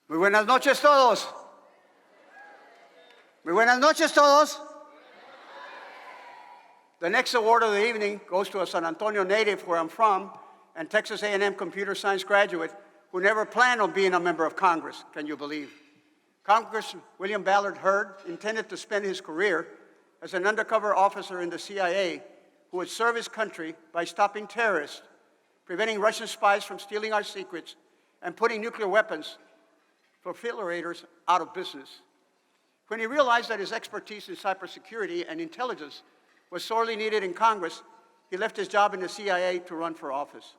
Muy buenas noches todos. Muy buenas noches todos. The next award of the evening goes to a San Antonio native where I'm from and Texas A&M computer science graduate who never planned on being a member of Congress, can you believe? Congressman William Ballard Hurd intended to spend his career as an undercover officer in the CIA who would serve his country by stopping terrorists, preventing Russian spies from stealing our secrets, and putting nuclear weapons proliferators out of business. When he realized that his expertise in cybersecurity and intelligence was sorely needed in Congress, he left his job in the CIA to run for office.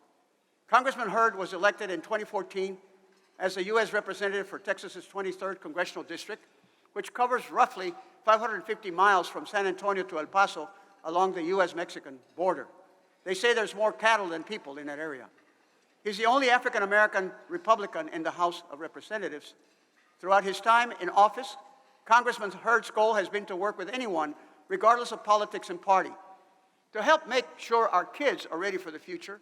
Congressman Hurd was elected in 2014 as the U.S. representative for Texas's 23rd Congressional District, which covers roughly 550 miles from San Antonio to El Paso along the U.S.-Mexican border. They say there's more cattle than people in that area. He's the only African-American Republican in the House of Representatives. Throughout his time in office, Congressman Hurd's goal has been to work with anyone, regardless of politics and party, to help make sure our kids are ready for the future,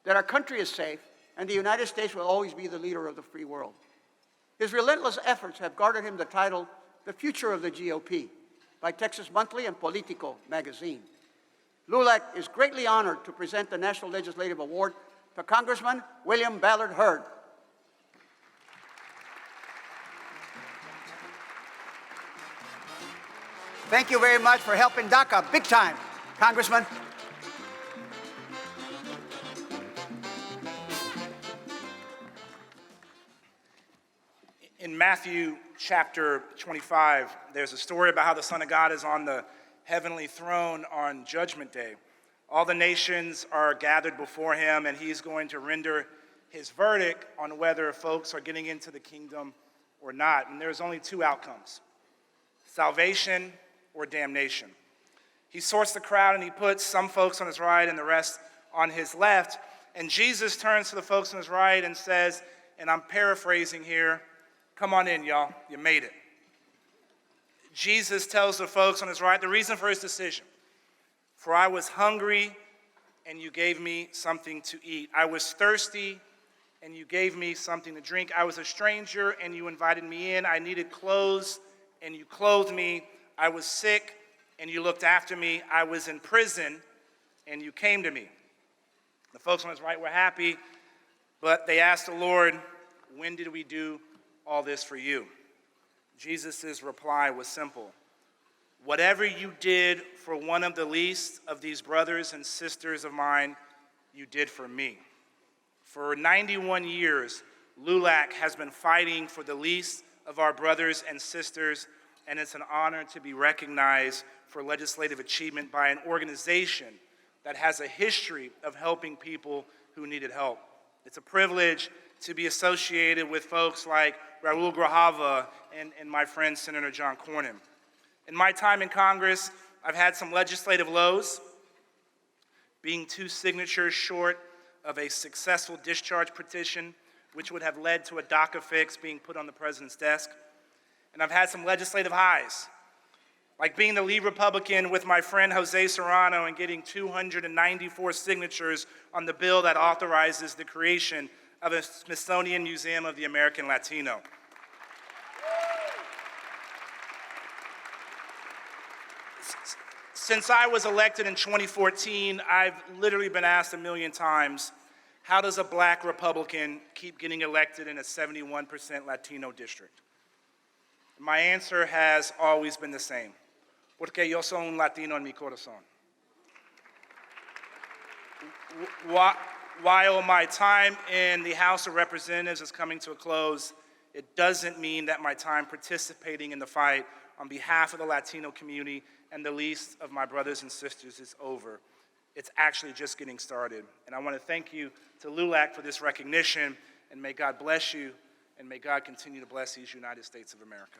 that our country is safe, and the United States will always be the leader of the free world. His relentless efforts have garnered him the title, The Future of the GOP, by Texas Monthly and Politico magazine. LULAC is greatly honored to present the National Legislative Award to Congressman William Ballard Hurd. Thank you very much for helping DACA big time, Congressman. In Matthew chapter 25, there's a story about how the Son of God is on the heavenly throne on Judgment Day. All the nations are gathered before him, and he's going to render his verdict on whether folks are getting into the kingdom or not. And there's only two outcomes: salvation or damnation. He sorts the crowd and he puts some folks on his right and the rest on his left. And Jesus turns to the folks on his right and says, and I'm paraphrasing here, "Come on in, y'all, you made it." Jesus tells the folks on his right the reason for his decision: "For I was hungry, and you gave me something to eat. I was thirsty, and you gave me something to drink. I was a stranger, and you invited me in. I needed clothes, and you clothed me. I was sick, and you looked after me. I was in prison, and you came to me." The folks on his right were happy, but they asked the Lord, "When did we do all this for you?" Jesus' reply was simple: "Whatever you did for one of the least of these brothers and sisters of mine, you did for me." For 91 years, LULAC has been fighting for the least of our brothers and sisters, and it's an honor to be recognized for legislative achievement by an organization that has a history of helping people who needed help. It's a privilege to be associated with folks like Raul Grijalva and my friend Senator John Cornyn. In my time in Congress, I've had some legislative lows, being 2 signatures short of a successful discharge petition, which would have led to a DACA fix being put on the president's desk. And I've had some legislative highs, like being the lead Republican with my friend Jose Serrano and getting 294 signatures on the bill that authorizes the creation of a Smithsonian Museum of the American Latino. Since I was elected in 2014, I've literally been asked a million times, how does a black Republican keep getting elected in a 71% Latino district? My answer has always been the same: porque yo soy un Latino en mi corazón. While my time in the House of Representatives is coming to a close, it doesn't mean that my time participating in the fight on behalf of the Latino community and the least of my brothers and sisters is over. It's actually just getting started. And I want to thank you to LULAC for this recognition, and may God bless you, and may God continue to bless these United States of America.